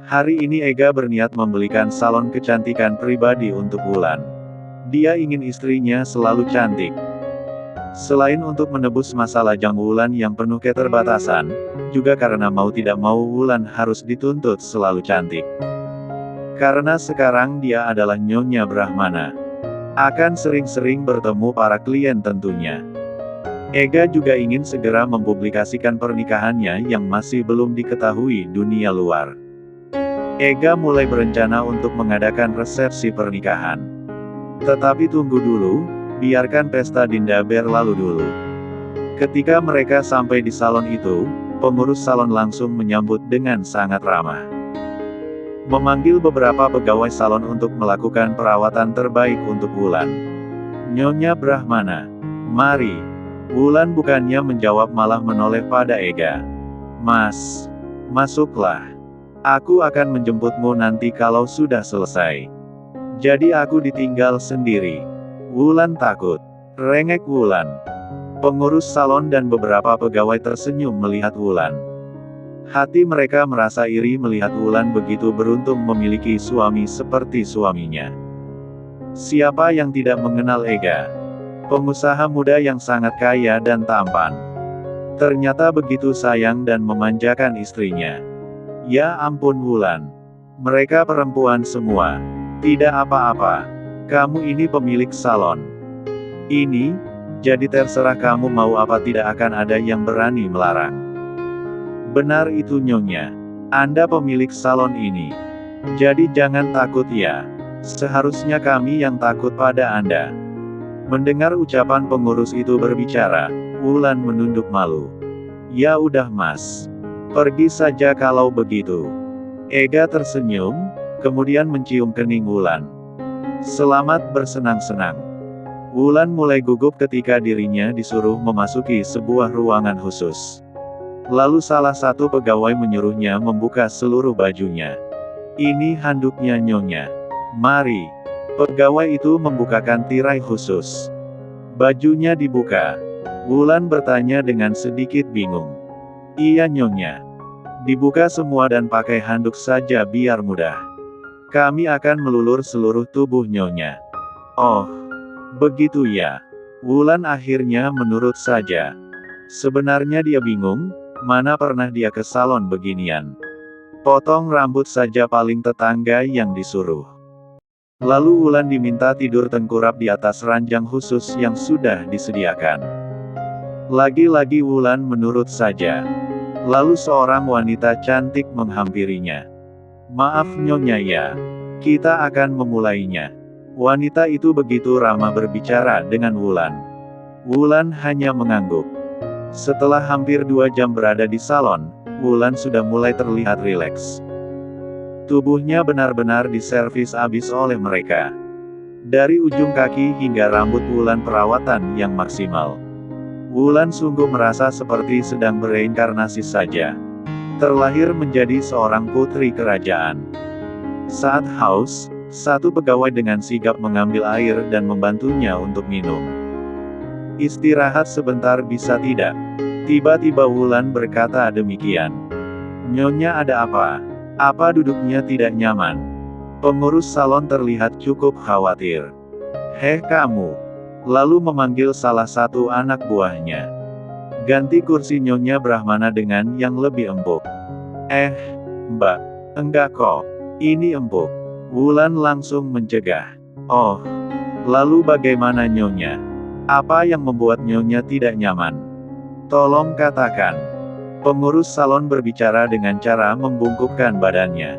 Hari ini Ega berniat membelikan salon kecantikan pribadi untuk Wulan. Dia ingin istrinya selalu cantik. Selain untuk menebus masa lajang Wulan yang penuh keterbatasan, juga karena mau tidak mau Wulan harus dituntut selalu cantik. Karena sekarang dia adalah Nyonya Brahmana. Akan sering-sering bertemu para klien tentunya. Ega juga ingin segera mempublikasikan pernikahannya yang masih belum diketahui dunia luar. Ega mulai berencana untuk mengadakan resepsi pernikahan. Tetapi tunggu dulu, biarkan pesta Dinda berlalu dulu. Ketika mereka sampai di salon itu, pengurus salon langsung menyambut dengan sangat ramah. Memanggil beberapa pegawai salon untuk melakukan perawatan terbaik untuk Wulan. Nyonya Brahmana, mari. Wulan bukannya menjawab malah menoleh pada Ega. Mas, masuklah. Aku akan menjemputmu nanti kalau sudah selesai. Jadi aku ditinggal sendiri. Wulan takut. Rengek Wulan. Pengurus salon dan beberapa pegawai tersenyum melihat Wulan. Hati mereka merasa iri melihat Wulan begitu beruntung memiliki suami seperti suaminya. Siapa yang tidak mengenal Ega? Pengusaha muda yang sangat kaya dan tampan. Ternyata begitu sayang dan memanjakan istrinya. Ya ampun Wulan. Mereka perempuan semua. Tidak apa-apa. Kamu ini pemilik salon. Ini, jadi terserah kamu mau apa, tidak akan ada yang berani melarang. Benar itu Nyonya. Anda pemilik salon ini. Jadi jangan takut ya. Seharusnya kami yang takut pada Anda. Mendengar ucapan pengurus itu berbicara, Wulan menunduk malu. Ya udah Mas. Pergi saja kalau begitu. Ega tersenyum, kemudian mencium kening Wulan. Selamat bersenang-senang. Wulan mulai gugup ketika dirinya disuruh memasuki sebuah ruangan khusus. Lalu salah satu pegawai menyuruhnya membuka seluruh bajunya. Ini handuknya Nyonya. Mari. Pegawai itu membukakan tirai khusus. Bajunya dibuka. Wulan bertanya dengan sedikit bingung. Iya Nyonya. Dibuka semua dan pakai handuk saja biar mudah. Kami akan melulur seluruh tubuh Nyonya. Oh, begitu ya. Wulan akhirnya menurut saja. Sebenarnya dia bingung, mana pernah dia ke salon beginian. Potong rambut saja paling tetangga yang disuruh. Lalu Wulan diminta tidur tengkurap di atas ranjang khusus yang sudah disediakan. Lagi-lagi Wulan menurut saja. Lalu seorang wanita cantik menghampirinya. Maaf Nyonya ya. Kita akan memulainya. Wanita itu begitu ramah berbicara dengan Wulan. Wulan hanya mengangguk. Setelah hampir 2 jam berada di salon, Wulan sudah mulai terlihat rileks. Tubuhnya benar-benar diservis abis oleh mereka. Dari ujung kaki hingga rambut Wulan perawatan yang maksimal. Wulan sungguh merasa seperti sedang bereinkarnasi saja. Terlahir menjadi seorang putri kerajaan. Saat haus, satu pegawai dengan sigap mengambil air dan membantunya untuk minum. Istirahat sebentar bisa tidak? Tiba-tiba Wulan berkata demikian. Nyonya ada apa? Apa duduknya tidak nyaman? Pengurus salon terlihat cukup khawatir. Heh kamu. Lalu memanggil salah satu anak buahnya. Ganti kursi Nyonya Brahmana dengan yang lebih empuk. Mbak. Enggak kok. Ini empuk. Wulan langsung mencegah. Oh. Lalu bagaimana Nyonya? Apa yang membuat Nyonya tidak nyaman? Tolong katakan. Pengurus salon berbicara dengan cara membungkukkan badannya.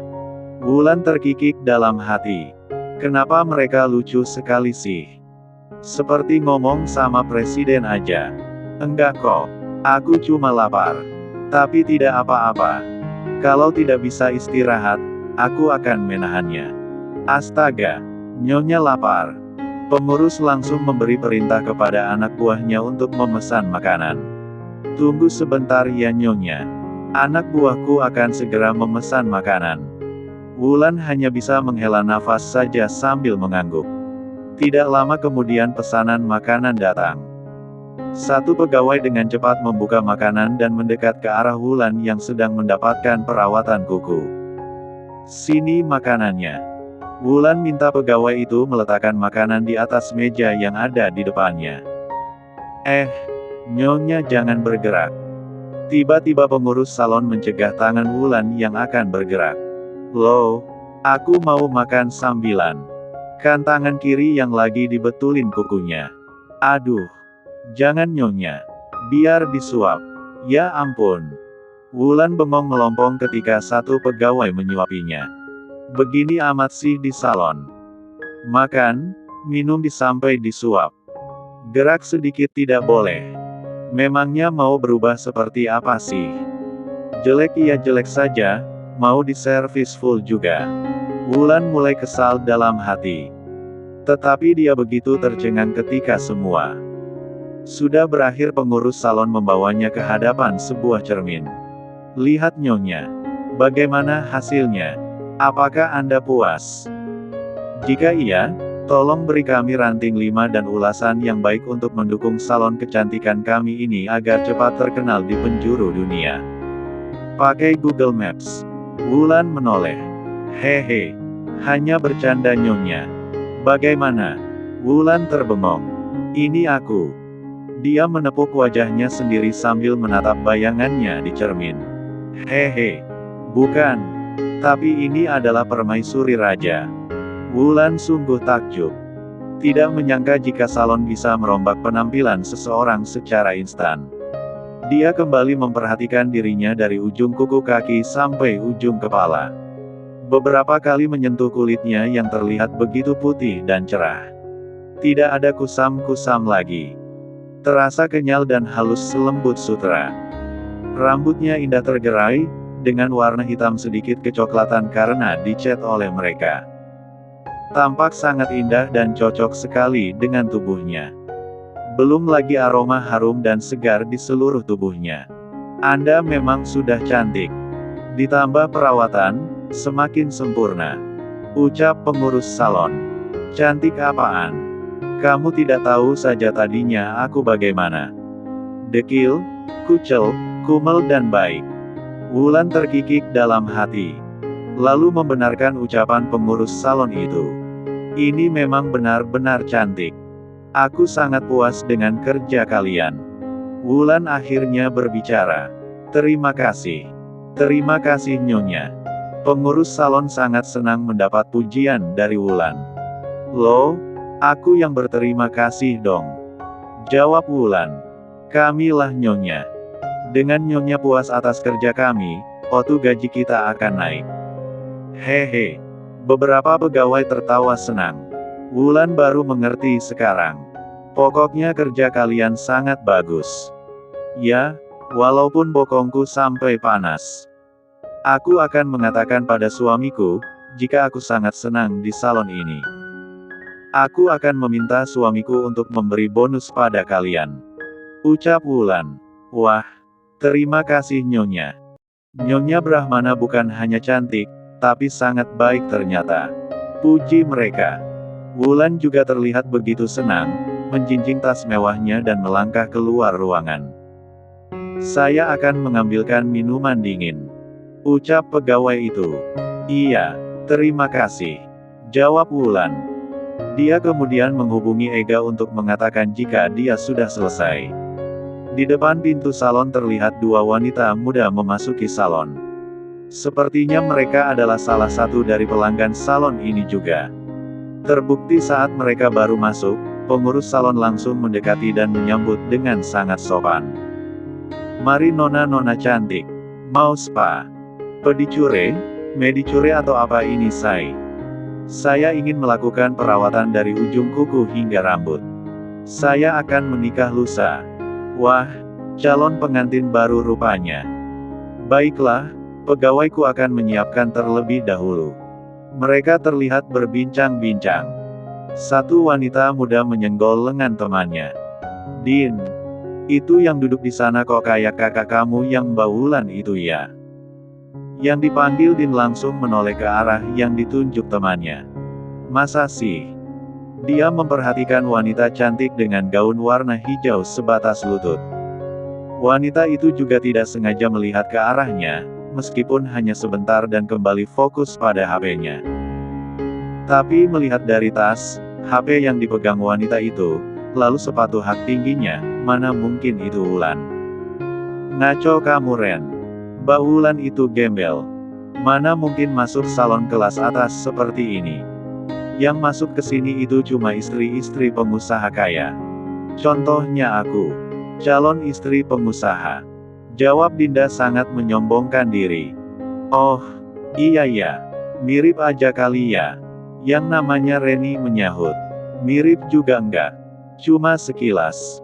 Wulan terkikik dalam hati. Kenapa mereka lucu sekali sih? Seperti ngomong sama presiden aja. Enggak kok. Aku cuma lapar. Tapi tidak apa-apa. Kalau tidak bisa istirahat, aku akan menahannya. Astaga. Nyonya lapar. Pengurus langsung memberi perintah kepada anak buahnya untuk memesan makanan. Tunggu sebentar ya Nyonya. Anak buahku akan segera memesan makanan. Wulan hanya bisa menghela nafas saja sambil mengangguk. Tidak lama kemudian pesanan makanan datang. Satu pegawai dengan cepat membuka makanan dan mendekat ke arah Wulan yang sedang mendapatkan perawatan kuku. Sini makanannya. Wulan minta pegawai itu meletakkan makanan di atas meja yang ada di depannya. Nyonya jangan bergerak. Tiba-tiba pengurus salon mencegah tangan Wulan yang akan bergerak. Loh, aku mau makan sambilan. Kan tangan kiri yang lagi dibetulin kukunya. Aduh, jangan nyonya. Biar disuap. Ya ampun. Wulan bengong melompong ketika satu pegawai menyuapinya. Begini amat sih di salon. Makan, minum sampai disuap. Gerak sedikit tidak boleh. Memangnya mau berubah seperti apa sih? Jelek ya jelek saja, mau diservis full juga. Wulan mulai kesal dalam hati. Tetapi dia begitu tercengang ketika semua sudah berakhir. Pengurus salon membawanya ke hadapan sebuah cermin. Lihat nyonya. Bagaimana hasilnya? Apakah Anda puas? Jika iya, tolong beri kami ranting 5 dan ulasan yang baik untuk mendukung salon kecantikan kami ini agar cepat terkenal di penjuru dunia. Pakai Google Maps. Wulan menoleh. Hehe. Hanya bercanda nyonya. Bagaimana? Wulan terbengong. Ini aku. Dia menepuk wajahnya sendiri sambil menatap bayangannya di cermin. Hehe. Bukan. Tapi ini adalah permaisuri raja. Wulan sungguh takjub. Tidak menyangka jika salon bisa merombak penampilan seseorang secara instan. Dia kembali memperhatikan dirinya dari ujung kuku kaki sampai ujung kepala. Beberapa kali menyentuh kulitnya yang terlihat begitu putih dan cerah. Tidak ada kusam-kusam lagi. Terasa kenyal dan halus selembut sutra. Rambutnya indah tergerai, dengan warna hitam sedikit kecoklatan karena dicat oleh mereka. Tampak sangat indah dan cocok sekali dengan tubuhnya. Belum lagi aroma harum dan segar di seluruh tubuhnya. Anda memang sudah cantik. Ditambah perawatan, semakin sempurna. Ucap pengurus salon. Cantik apaan? Kamu tidak tahu saja tadinya aku bagaimana. Dekil, kucel, kumel dan baik. Wulan terkikik dalam hati. Lalu membenarkan ucapan pengurus salon itu. Ini memang benar-benar cantik. Aku sangat puas dengan kerja kalian. Wulan akhirnya berbicara. Terima kasih. Terima kasih nyonya. Pengurus salon sangat senang mendapat pujian dari Wulan. Loh, aku yang berterima kasih dong. Jawab Wulan. Kamilah nyonya. Dengan nyonya puas atas kerja kami, gaji kita akan naik. Hehe. Beberapa pegawai tertawa senang. Wulan baru mengerti sekarang. Pokoknya kerja kalian sangat bagus. Ya, walaupun bokongku sampai panas. Aku akan mengatakan pada suamiku, jika aku sangat senang di salon ini. Aku akan meminta suamiku untuk memberi bonus pada kalian. Ucap Wulan. Wah. Terima kasih nyonya. Nyonya Brahmana bukan hanya cantik, tapi sangat baik ternyata. Puji mereka. Wulan juga terlihat begitu senang, menjinjing tas mewahnya dan melangkah keluar ruangan. Saya akan mengambilkan minuman dingin. Ucap pegawai itu. Iya, terima kasih. Jawab Wulan. Dia kemudian menghubungi Ega untuk mengatakan jika dia sudah selesai. Di depan pintu salon terlihat dua wanita muda memasuki salon. Sepertinya mereka adalah salah satu dari pelanggan salon ini juga. Terbukti saat mereka baru masuk, pengurus salon langsung mendekati dan menyambut dengan sangat sopan. Mari nona-nona cantik. Mau spa? Pedicure? Medicure atau apa ini say? Saya ingin melakukan perawatan dari ujung kuku hingga rambut. Saya akan menikah lusa. Wah, calon pengantin baru rupanya. Baiklah, pegawaiku akan menyiapkan terlebih dahulu. Mereka terlihat berbincang-bincang. Satu wanita muda menyenggol lengan temannya. Din, itu yang duduk di sana kok kayak kakak kamu yang Mbak Wulan itu ya? Yang dipanggil Din langsung menoleh ke arah yang ditunjuk temannya. Masa sih? Dia memperhatikan wanita cantik dengan gaun warna hijau sebatas lutut. Wanita itu juga tidak sengaja melihat ke arahnya, meskipun hanya sebentar dan kembali fokus pada HP-nya. Tapi melihat dari tas, HP yang dipegang wanita itu, lalu sepatu hak tingginya, mana mungkin itu Wulan. Ngaco kamu Ren. Mbak Wulan itu gembel. Mana mungkin masuk salon kelas atas seperti ini. Yang masuk ke sini itu cuma istri-istri pengusaha kaya. Contohnya aku. Calon istri pengusaha. Jawab Dinda sangat menyombongkan diri. Oh, iya. Mirip aja kali ya. Yang namanya Reni menyahut. Mirip juga enggak. Cuma sekilas.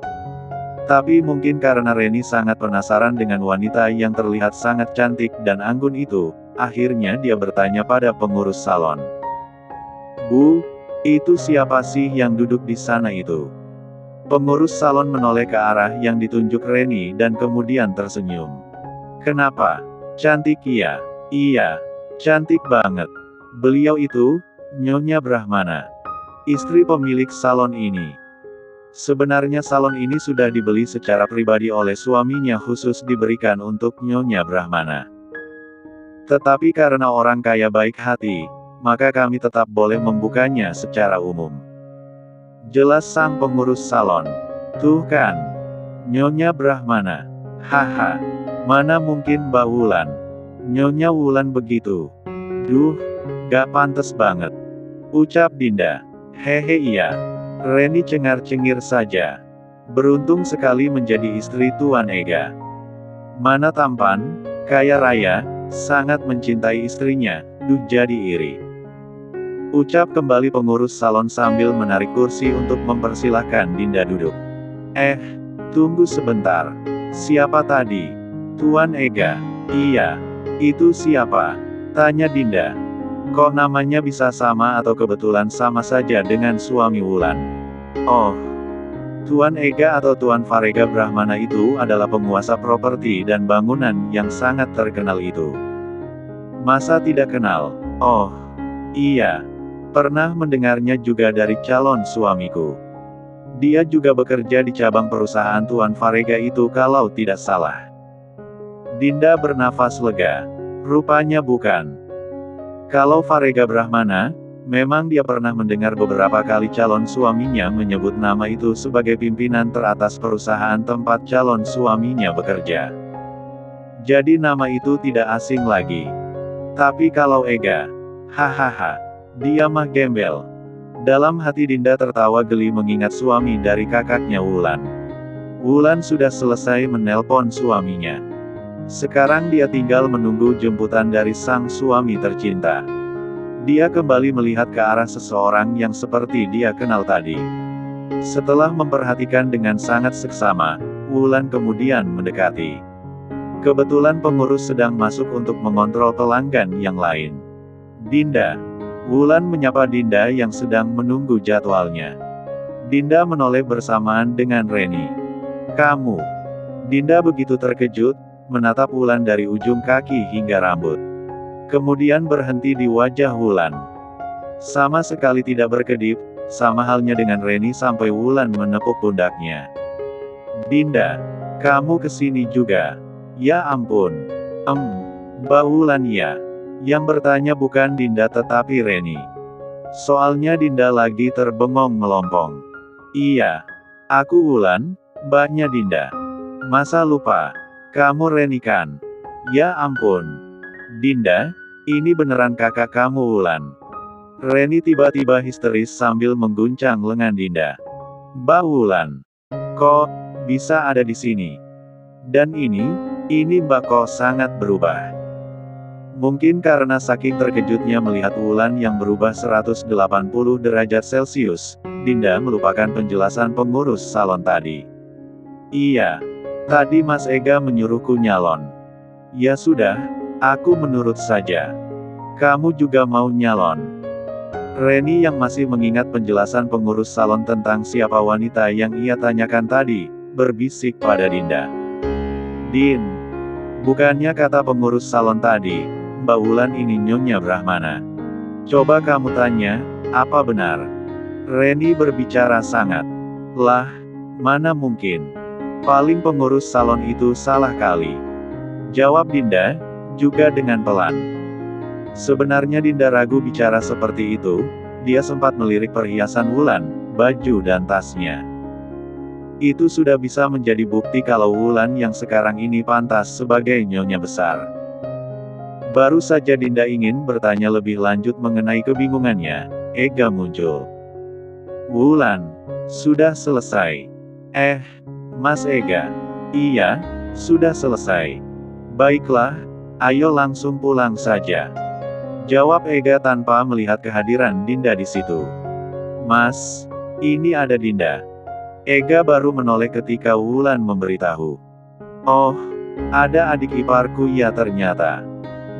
Tapi mungkin karena Reni sangat penasaran dengan wanita yang terlihat sangat cantik dan anggun itu, akhirnya dia bertanya pada pengurus salon. Bu, itu siapa sih yang duduk di sana itu? Pengurus salon menoleh ke arah yang ditunjuk Reni dan kemudian tersenyum. Kenapa? Cantik ya? Iya, cantik banget. Beliau itu, Nyonya Brahmana. Istri pemilik salon ini. Sebenarnya salon ini sudah dibeli secara pribadi oleh suaminya khusus diberikan untuk Nyonya Brahmana. Tetapi karena orang kaya baik hati, maka kami tetap boleh membukanya secara umum. Jelas sang pengurus salon. Tuh kan, Nyonya Brahmana. Haha, mana mungkin Mbak Wulan. Nyonya Wulan begitu. Duh, gak pantes banget. Ucap Dinda. Hehe iya. Reni cengar-cengir saja. Beruntung sekali menjadi istri Tuan Ega. Mana tampan, kaya raya, sangat mencintai istrinya, duh jadi iri. Ucap kembali pengurus salon sambil menarik kursi untuk mempersilahkan Dinda duduk. Tunggu sebentar. Siapa tadi? Tuan Ega. Iya. Itu siapa? Tanya Dinda. Kok namanya bisa sama atau kebetulan sama saja dengan suami Wulan? Oh, Tuan Ega atau Tuan Farega Brahmana itu adalah penguasa properti dan bangunan yang sangat terkenal itu. Masa tidak kenal? Oh, iya. Pernah mendengarnya juga dari calon suamiku. Dia juga bekerja di cabang perusahaan Tuan Farega itu kalau tidak salah. Dinda bernafas lega. Rupanya bukan. Kalau Farega Brahmana, memang dia pernah mendengar beberapa kali calon suaminya menyebut nama itu sebagai pimpinan teratas perusahaan tempat calon suaminya bekerja. Jadi nama itu tidak asing lagi. Tapi kalau Ega, hahaha, dia mah gembel. Dalam hati Dinda tertawa geli mengingat suami dari kakaknya Wulan. Wulan sudah selesai menelpon suaminya. Sekarang dia tinggal menunggu jemputan dari sang suami tercinta. Dia kembali melihat ke arah seseorang yang seperti dia kenal tadi. Setelah memperhatikan dengan sangat seksama, Wulan kemudian mendekati. Kebetulan pengurus sedang masuk untuk mengontrol pelanggan yang lain. Dinda. Wulan menyapa Dinda yang sedang menunggu jadwalnya. Dinda menoleh bersamaan dengan Reni. Kamu. Dinda begitu terkejut, menatap Wulan dari ujung kaki hingga rambut. Kemudian berhenti di wajah Wulan. Sama sekali tidak berkedip, sama halnya dengan Reni sampai Wulan menepuk pundaknya. Dinda, kamu kesini juga? Ya ampun. Mbak Wulan ya. Yang bertanya bukan Dinda tetapi Reni. Soalnya Dinda lagi terbengong melompong. Iya. Aku Wulan, mbaknya Dinda. Masa lupa? Kamu Reni kan? Ya ampun. Dinda, ini beneran kakak kamu Wulan. Reni tiba-tiba histeris sambil mengguncang lengan Dinda. Mbak Wulan. Kok bisa ada di sini? Dan ini Mbak kok sangat berubah. Mungkin karena saking terkejutnya melihat Wulan yang berubah 180 derajat Celcius, Dinda melupakan penjelasan pengurus salon tadi. Iya. Tadi Mas Ega menyuruhku nyalon. Ya sudah, aku menurut saja. Kamu juga mau nyalon? Reni yang masih mengingat penjelasan pengurus salon tentang siapa wanita yang ia tanyakan tadi, berbisik pada Dinda. Din. Bukannya kata pengurus salon tadi, Mbak Wulan ini Nyonya Brahmana. Coba kamu tanya, apa benar? Reni berbicara sangat. Lah, mana mungkin? Paling pengurus salon itu salah kali. Jawab Dinda, juga dengan pelan. Sebenarnya Dinda ragu bicara seperti itu, dia sempat melirik perhiasan Wulan, baju dan tasnya. Itu sudah bisa menjadi bukti kalau Wulan yang sekarang ini pantas sebagai nyonya besar. Baru saja Dinda ingin bertanya lebih lanjut mengenai kebingungannya, Ega muncul. Wulan, sudah selesai. Mas Ega. Iya, sudah selesai. Baiklah, ayo langsung pulang saja. Jawab Ega tanpa melihat kehadiran Dinda di situ. Mas, ini ada Dinda. Ega baru menoleh ketika Wulan memberitahu. Oh, ada adik iparku ya ternyata.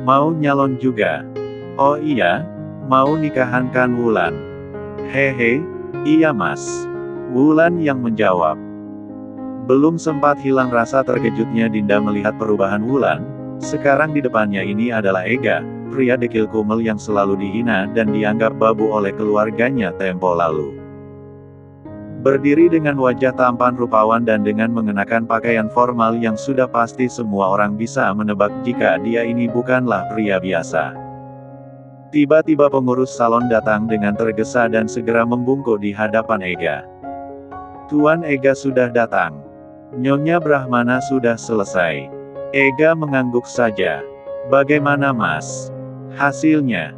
Mau nyalon juga. Oh iya, mau nikahan kan Wulan? Hehe, iya mas. Wulan yang menjawab. Belum sempat hilang rasa terkejutnya Dinda melihat perubahan Wulan, sekarang di depannya ini adalah Ega, pria dekil kumel yang selalu dihina dan dianggap babu oleh keluarganya tempo lalu. Berdiri dengan wajah tampan rupawan dan dengan mengenakan pakaian formal yang sudah pasti semua orang bisa menebak jika dia ini bukanlah pria biasa. Tiba-tiba pengurus salon datang dengan tergesa dan segera membungkuk di hadapan Ega. Tuan Ega sudah datang. Nyonya Brahmana sudah selesai. Ega mengangguk saja. Bagaimana mas? Hasilnya?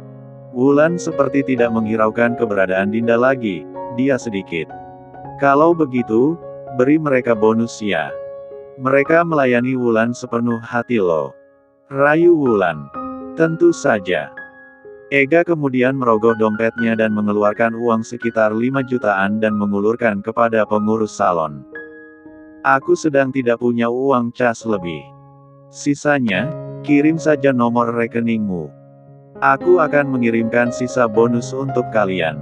Wulan seperti tidak menghiraukan keberadaan Dinda lagi, dia sedikit. Kalau begitu, beri mereka bonus ya. Mereka melayani Wulan sepenuh hati loh. Rayu Wulan. Tentu saja. Ega kemudian merogoh dompetnya dan mengeluarkan uang sekitar 5 jutaan dan mengulurkan kepada pengurus salon. Aku sedang tidak punya uang cas lebih. Sisanya, kirim saja nomor rekeningmu. Aku akan mengirimkan sisa bonus untuk kalian.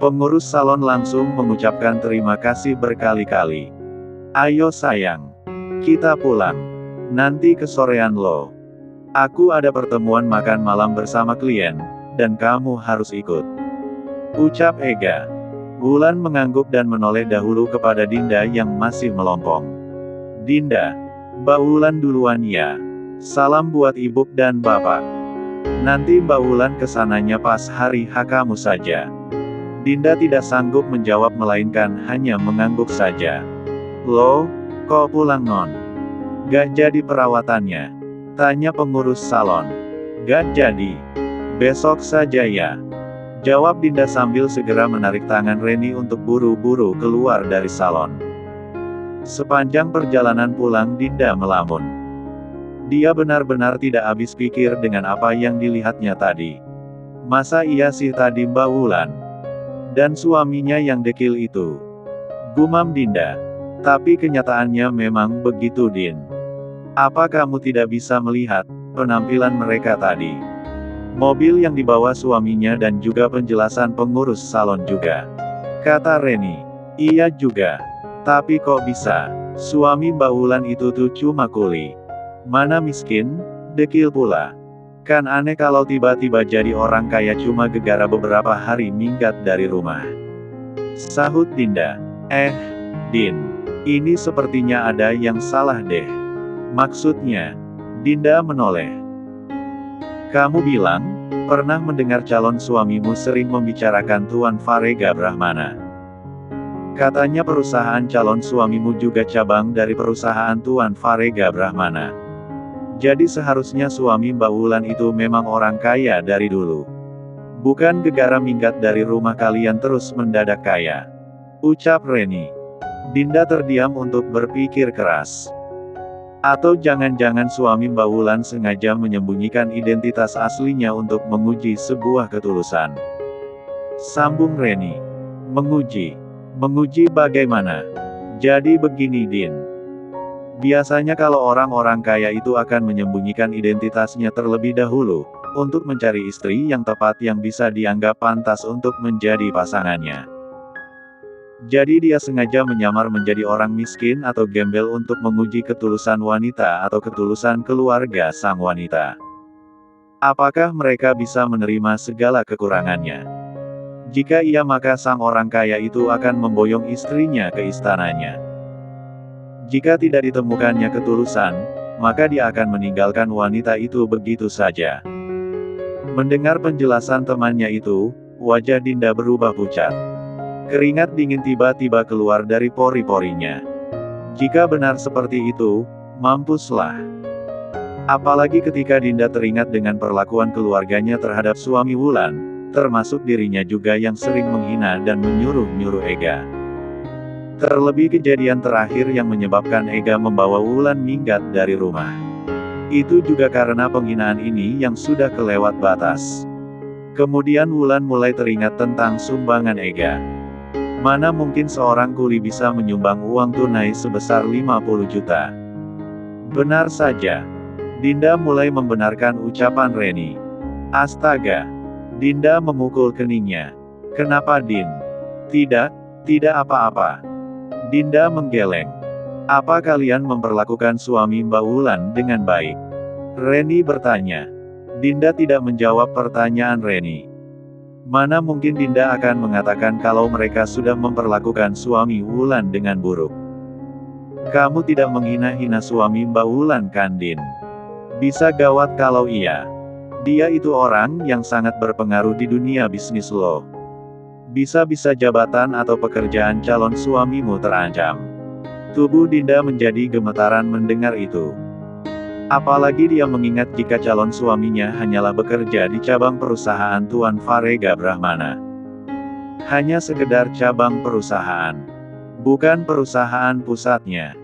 Pengurus salon langsung mengucapkan terima kasih berkali-kali. Ayo sayang. Kita pulang. Nanti kesorean loh. Aku ada pertemuan makan malam bersama klien, dan kamu harus ikut. Ucap Ega. Wulan mengangguk dan menoleh dahulu kepada Dinda yang masih melompong. Dinda. Mbak Wulan duluan ya. Salam buat ibu dan bapak. Nanti Mbak Wulan kesananya pas hari H kamu saja. Dinda tidak sanggup menjawab melainkan hanya mengangguk saja. Loh, kok pulang non? Gak jadi perawatannya? Tanya pengurus salon. Gak jadi. Besok saja ya. Jawab Dinda sambil segera menarik tangan Reni untuk buru-buru keluar dari salon. Sepanjang perjalanan pulang Dinda melamun. Dia benar-benar tidak habis pikir dengan apa yang dilihatnya tadi. Masa iya sih tadi Mbak Wulan? Dan suaminya yang dekil itu. Gumam Dinda. Tapi kenyataannya memang begitu Din. Apa kamu tidak bisa melihat penampilan mereka tadi? Mobil yang dibawa suaminya dan juga penjelasan pengurus salon juga. Kata Reni. Iya juga. Tapi kok bisa? Suami Mbak Wulan itu tuh cuma kuli. Mana miskin, dekil pula. Kan aneh kalau tiba-tiba jadi orang kaya cuma gegara beberapa hari minggat dari rumah. Sahut Dinda. Din. Ini sepertinya ada yang salah deh. Maksudnya? Dinda menoleh. Kamu bilang, pernah mendengar calon suamimu sering membicarakan Tuan Farega Brahmana. Katanya perusahaan calon suamimu juga cabang dari perusahaan Tuan Farega Brahmana. Jadi seharusnya suami Mbak Wulan itu memang orang kaya dari dulu. Bukan gegara minggat dari rumah kalian terus mendadak kaya. Ucap Reni. Dinda terdiam untuk berpikir keras. Atau jangan-jangan suami Mbak Wulan sengaja menyembunyikan identitas aslinya untuk menguji sebuah ketulusan. Sambung Reni. Menguji. Menguji bagaimana? Jadi begini Din. Biasanya kalau orang-orang kaya itu akan menyembunyikan identitasnya terlebih dahulu, untuk mencari istri yang tepat yang bisa dianggap pantas untuk menjadi pasangannya. Jadi dia sengaja menyamar menjadi orang miskin atau gembel untuk menguji ketulusan wanita atau ketulusan keluarga sang wanita. Apakah mereka bisa menerima segala kekurangannya? Jika iya maka sang orang kaya itu akan memboyong istrinya ke istananya. Jika tidak ditemukannya ketulusan, maka dia akan meninggalkan wanita itu begitu saja. Mendengar penjelasan temannya itu, wajah Dinda berubah pucat. Keringat dingin tiba-tiba keluar dari pori-porinya. Jika benar seperti itu, mampuslah. Apalagi ketika Dinda teringat dengan perlakuan keluarganya terhadap suami Wulan, termasuk dirinya juga yang sering menghina dan menyuruh-nyuruh Ega. Terlebih kejadian terakhir yang menyebabkan Ega membawa Wulan minggat dari rumah. Itu juga karena penghinaan ini yang sudah kelewat batas. Kemudian Wulan mulai teringat tentang sumbangan Ega. Mana mungkin seorang kuli bisa menyumbang uang tunai sebesar 50 juta. Benar saja. Dinda mulai membenarkan ucapan Reni. Astaga. Dinda memukul keningnya. Kenapa Din? Tidak apa-apa. Dinda menggeleng. Apa kalian memperlakukan suami Mbak Wulan dengan baik? Reni bertanya. Dinda tidak menjawab pertanyaan Reni. Mana mungkin Dinda akan mengatakan kalau mereka sudah memperlakukan suami Wulan dengan buruk. Kamu tidak menghina-hina suami Mbak Wulan kan Din? Bisa gawat kalau iya. Dia itu orang yang sangat berpengaruh di dunia bisnis loh. Bisa-bisa jabatan atau pekerjaan calon suamimu terancam. Tubuh Dinda menjadi gemetaran mendengar itu. Apalagi dia mengingat jika calon suaminya hanyalah bekerja di cabang perusahaan Tuan Farega Brahmana. Hanya sekedar cabang perusahaan. Bukan perusahaan pusatnya.